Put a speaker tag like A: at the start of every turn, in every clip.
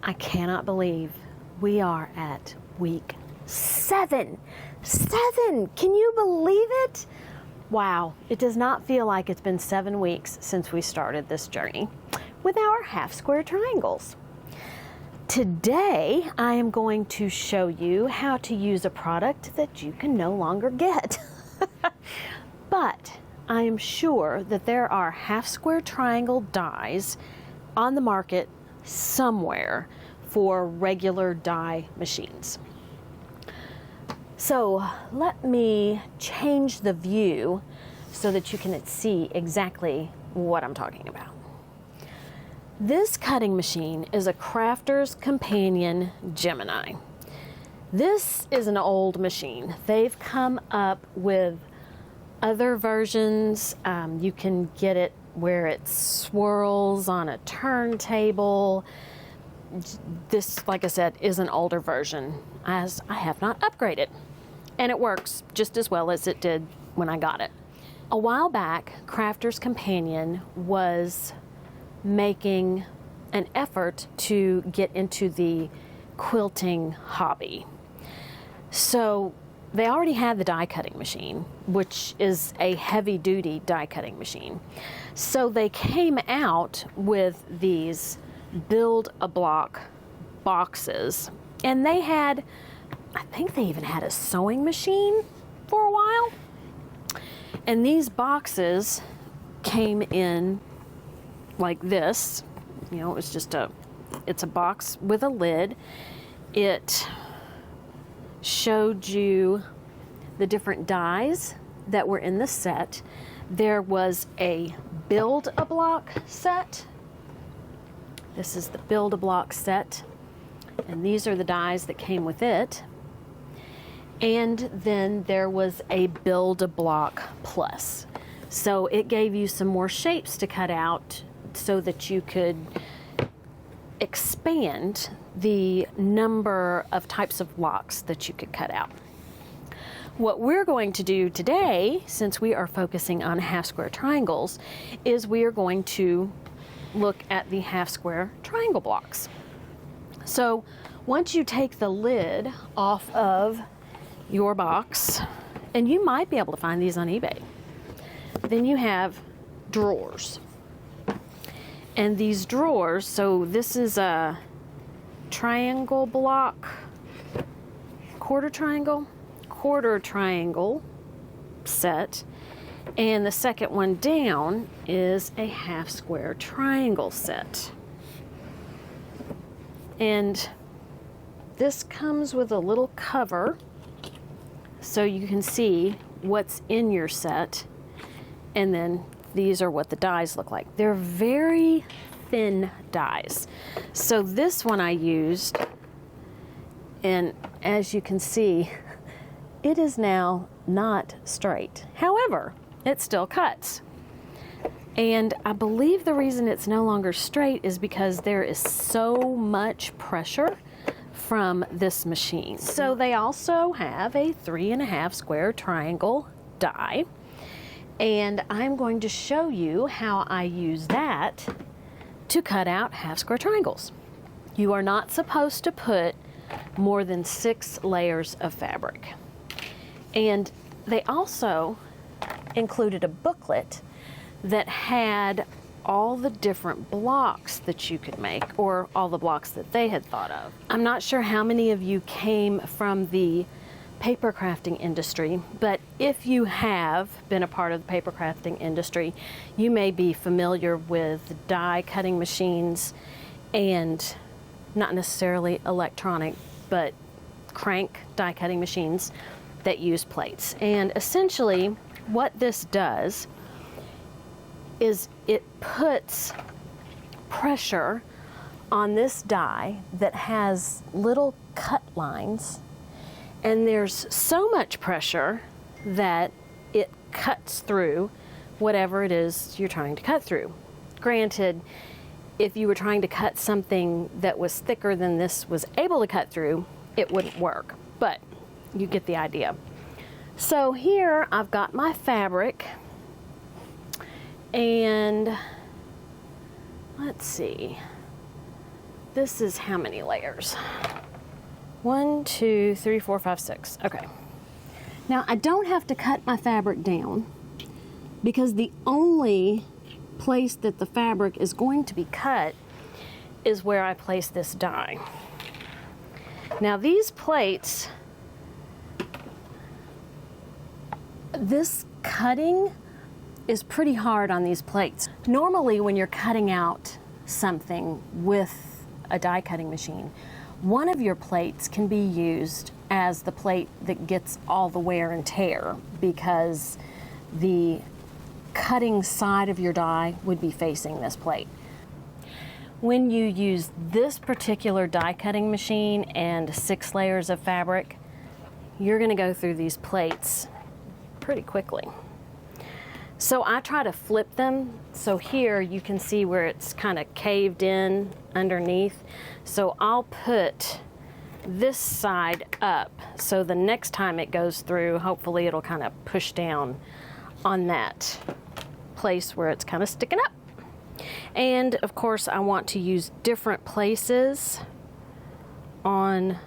A: I cannot believe we are at week 7. 7! Can you believe it? Wow, it does not feel like it's been 7 weeks since we started this journey with our half square triangles. Today, I am going to show you how to use a product that you can no longer get. But I am sure that there are half square triangle dies on the market somewhere for regular die machines. So let me change the view so that you can see exactly what I'm talking about. This cutting machine is a Crafter's Companion Gemini. This is an old machine. They've come up with other versions. You can get it where it swirls on a turntable. This, like I said, is an older version, as I have not upgraded. And it works just as well as it did when I got it. A while back, Crafter's Companion was making an effort to get into the quilting hobby. So they already had the die cutting machine, which is a heavy duty die cutting machine. So they came out with these build a block boxes, and they had, I think they even had a sewing machine for a while. And these boxes came in like this. You know, it's just it's a box with a lid. It showed you the different dies that were in the set. There was a build a block set. This is the build a block set, and these are the dies that came with it. And then there was a build a block plus. So it gave you some more shapes to cut out so that you could expand the number of types of blocks that you could cut out. What we're going to do today, since we are focusing on half square triangles, is we are going to look at the half square triangle blocks. So once you take the lid off of your box, and you might be able to find these on eBay, then you have drawers. And these drawers, so this is a triangle block, quarter triangle set, and the second one down is a half square triangle set. And this comes with a little cover so you can see what's in your set, and then these are what the dies look like. They're very thin dies. So this one I used, and as you can see, it is now not straight. However, it still cuts. And I believe the reason it's no longer straight is because there is so much pressure from this machine. So they also have a 3.5 square triangle die. And I'm going to show you how I use that to cut out half square triangles. You are not supposed to put more than 6 layers of fabric. And they also included a booklet that had all the different blocks that you could make, or all the blocks that they had thought of. I'm not sure how many of you came from the paper crafting industry, but if you have been a part of the paper crafting industry, you may be familiar with die cutting machines, and not necessarily electronic, but crank die cutting machines that use plates. And essentially what this does is it puts pressure on this die that has little cut lines, and there's so much pressure that it cuts through whatever it is you're trying to cut through. Granted, if you were trying to cut something that was thicker than this was able to cut through, it wouldn't work, but you get the idea. So here I've got my fabric, and let's see, this is how many layers? 1, 2, 3, 4, 5, 6. Okay. Now I don't have to cut my fabric down because the only place that the fabric is going to be cut is where I place this die. Now these plates, this cutting is pretty hard on these plates. Normally when you're cutting out something with a die cutting machine, one of your plates can be used as the plate that gets all the wear and tear because the cutting side of your die would be facing this plate. When you use this particular die cutting machine and 6 layers of fabric, you're going to go through these plates pretty quickly. So I try to flip them. So here you can see where it's kind of caved in underneath. So I'll put this side up so the next time it goes through, hopefully it'll kind of push down on that place where it's kind of sticking up. And of course I want to use different places on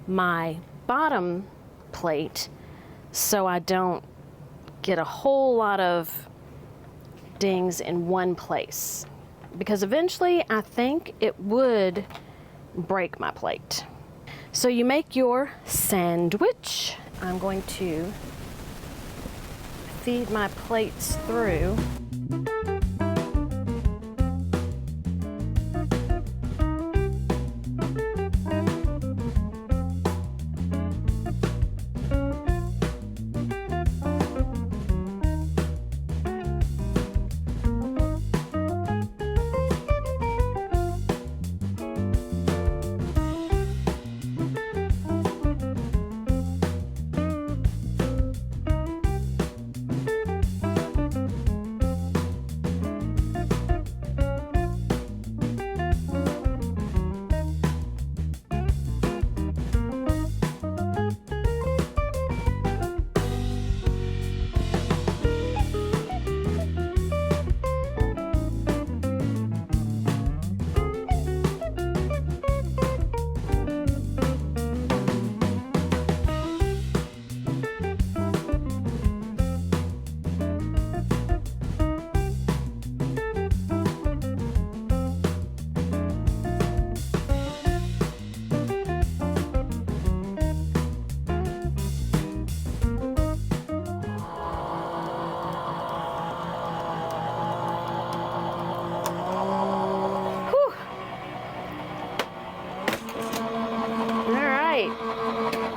A: my bottom plate so I don't get a whole lot of dings in one place, because eventually I think it would break my plate. So you make your sandwich. I'm going to feed my plates through.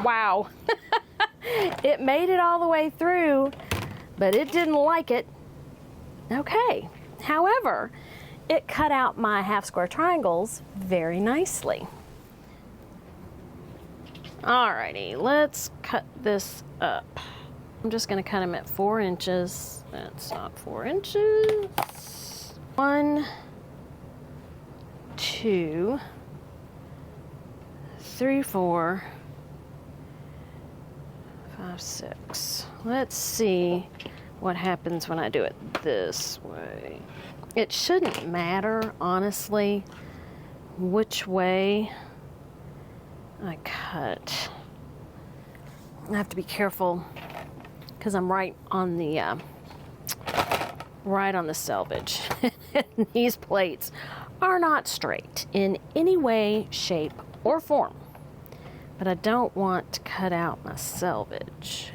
A: Wow. It made it all the way through, but it didn't like it. Okay. However, it cut out my half square triangles very nicely. Alrighty, let's cut this up. I'm just going to cut them at 4 inches. That's not 4 inches. 1, 2, 3, 4, 5, 6. Let's see what happens when I do it this way. It shouldn't matter, honestly, which way I cut. I have to be careful because I'm right on the selvage. These plates are not straight in any way, shape, or form. But I don't want to cut out my selvage.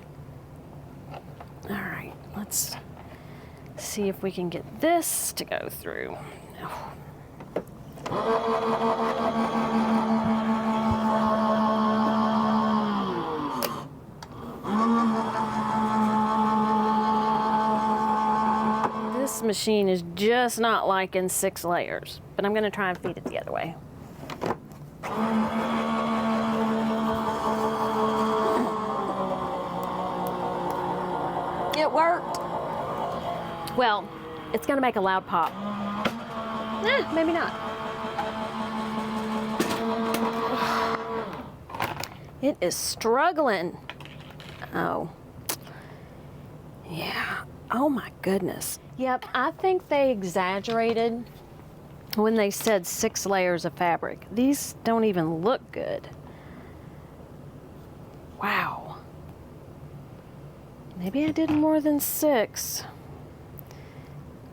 A: All right, let's see if we can get this to go through. This machine is just not liking 6 layers, but I'm going to try and feed it the other way. It worked. Well, it's going to make a loud pop. Maybe not. It is struggling. Oh. Yeah. Oh my goodness. Yep, I think they exaggerated when they said 6 layers of fabric. These don't even look good. Wow. Maybe I did more than 6.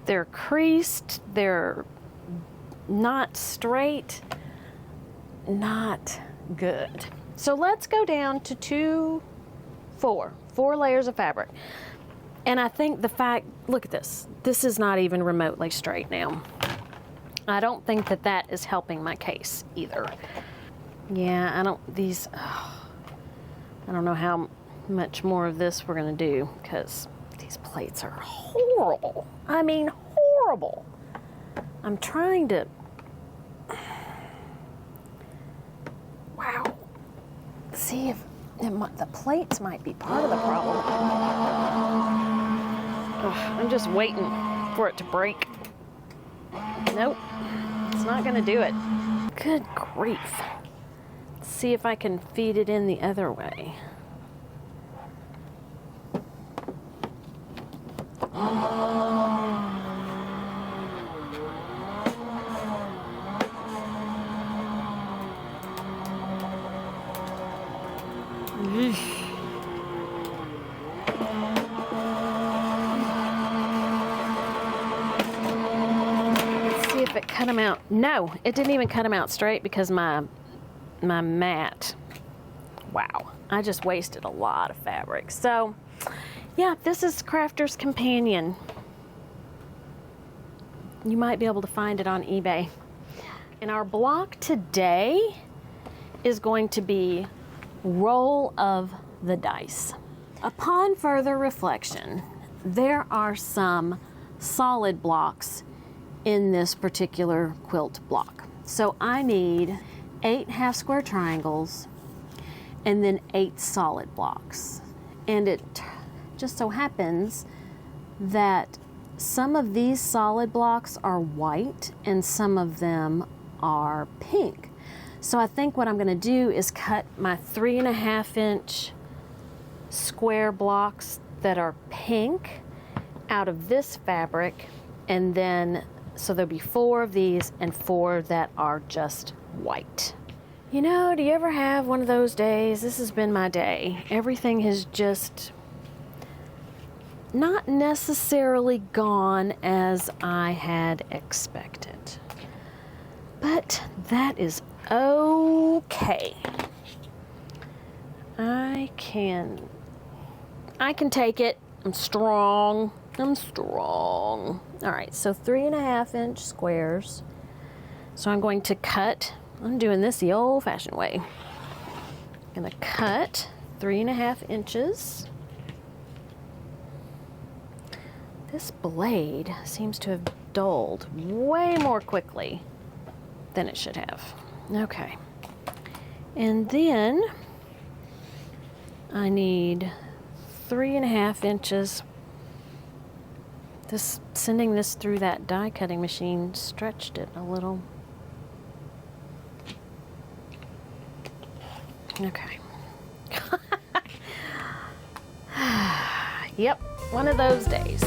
A: They're creased, they're not straight, not good. So let's go down to 4 layers of fabric. And I think the fact, look at this. This is not even remotely straight now. I don't think that that is helping my case either. Yeah, I don't know how much more of this we're gonna do, because these plates are horrible. I mean, horrible. I'm trying to, wow. See if the plates might be part of the problem. Ugh, I'm just waiting for it to break. Nope, it's not gonna do it. Good grief. Let's see if I can feed it in the other way. If it cut them out. No, it didn't even cut them out straight because my mat. Wow, I just wasted a lot of fabric. So yeah, this is Crafter's Companion. You might be able to find it on eBay. And our block today is going to be Roll of the Dice. Upon further reflection, there are some solid blocks in this particular quilt block. So I need 8 half square triangles and then 8 solid blocks. And it just so happens that some of these solid blocks are white and some of them are pink. So I think what I'm gonna do is cut my 3.5 inch square blocks that are pink out of this fabric, and then so there'll be 4 of these and 4 that are just white. You know, do you ever have one of those days? This has been my day. Everything has just not necessarily gone as I had expected. But that is okay. I can take it. I'm strong. All right, so 3.5 inch squares. So I'm going to cut, I'm doing this the old-fashioned way. I'm gonna cut 3.5 inches. This blade seems to have dulled way more quickly than it should have. Okay, and then I need 3.5 inches. Sending this through that die cutting machine stretched it a little. Okay. Yep, one of those days.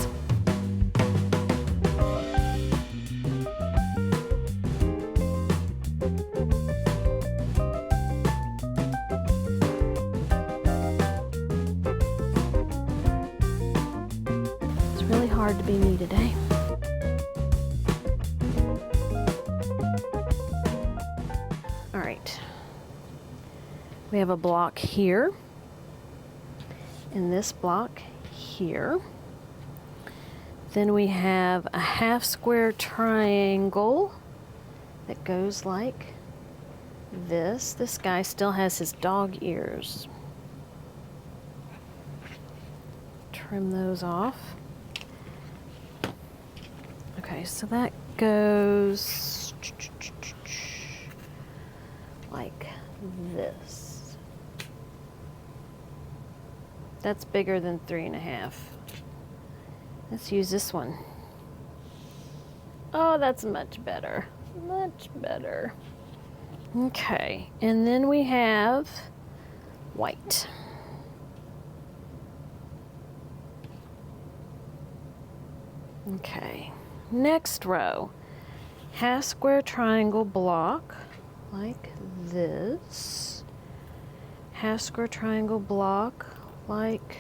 A: Hard to be me today. All right, we have a block here and this block here. Then we have a half square triangle that goes like this. This guy still has his dog ears. Trim those off. Okay, so that goes like this. That's bigger than 3.5. Let's use this one. Oh, that's much better. Much better. Okay, and then we have white. Okay. Next row, half square triangle block like this, half square triangle block like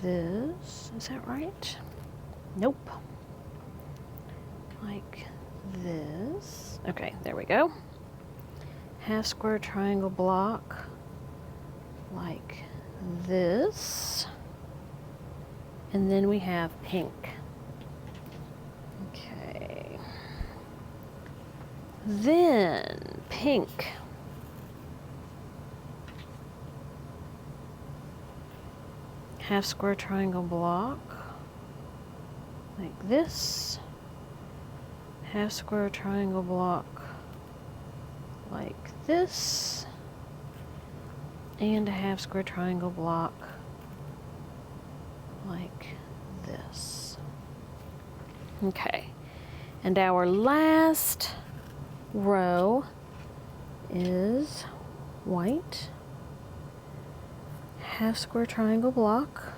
A: this. Is that right? Nope. Like this. Okay, there we go. Half square triangle block like this. And then we have pink. Okay. Then pink. Half square triangle block like this. Half square triangle block like this. And a half square triangle block like this. Okay, and our last row is white, half square triangle block,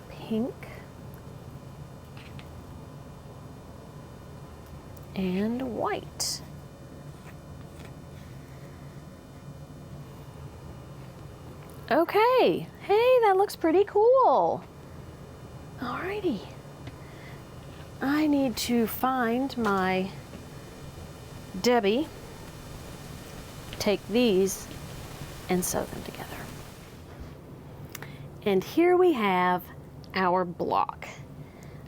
A: pink, and white. Okay, hey, that looks pretty cool. Alrighty. I need to find my Debbie, take these and sew them together. And here we have our block.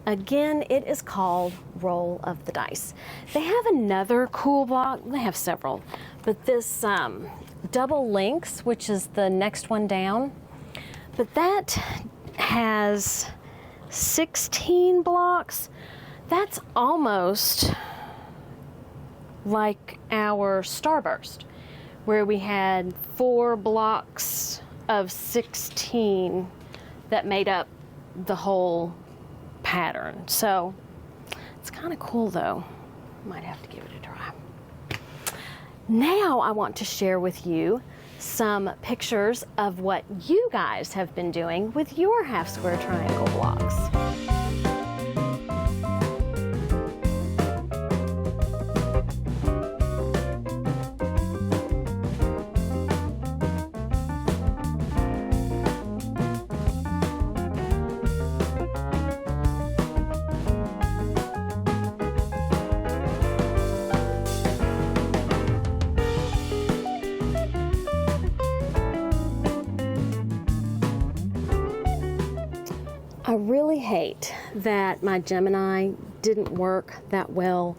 A: Again, it is called Roll of the Dice. They have another cool block, they have several, but this double links, which is the next one down, but that has 16 blocks. That's almost like our Starburst, where we had 4 blocks of 16 that made up the whole pattern. So it's kind of cool though. Might have to give it a try. Now I want to share with you some pictures of what you guys have been doing with your half square triangle blocks. I really hate that my Gemini didn't work that well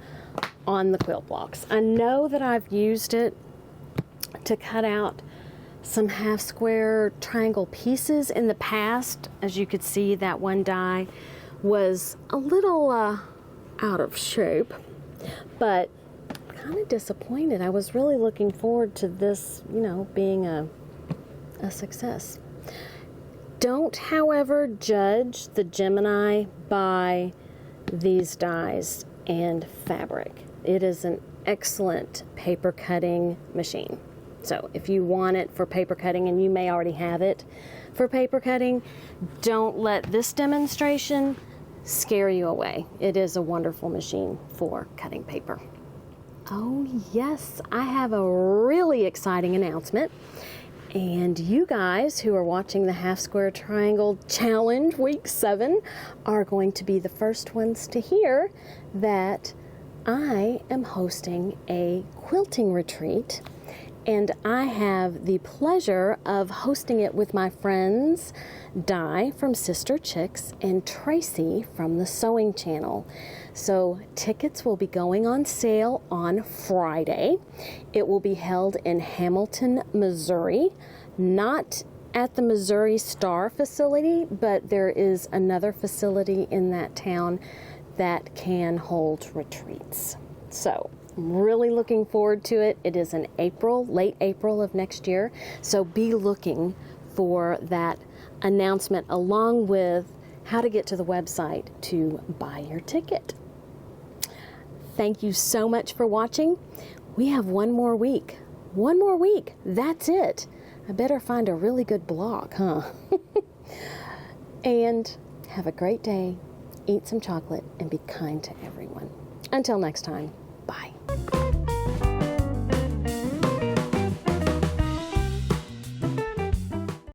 A: on the quilt blocks. I know that I've used it to cut out some half square triangle pieces in the past. As you could see, that one die was a little out of shape, but kind of disappointed. I was really looking forward to this, you know, being a success. Don't, however, judge the Gemini by these dies and fabric. It is an excellent paper cutting machine. So if you want it for paper cutting, and you may already have it for paper cutting, don't let this demonstration scare you away. It is a wonderful machine for cutting paper. Oh yes, I have a really exciting announcement. And you guys who are watching the Half Square Triangle Challenge Week 7 are going to be the first ones to hear that I am hosting a quilting retreat, and I have the pleasure of hosting it with my friends Di from Sister Chicks and Tracy from the Sewing Channel. So tickets will be going on sale on Friday. It will be held in Hamilton, Missouri, not at the Missouri Star facility, but there is another facility in that town that can hold retreats. So I'm really looking forward to it. It is in April, late April of next year. So be looking for that announcement along with how to get to the website to buy your ticket. Thank you so much for watching. We have one more week. One more week. That's it. I better find a really good block, huh? And have a great day. Eat some chocolate and be kind to everyone. Until next time.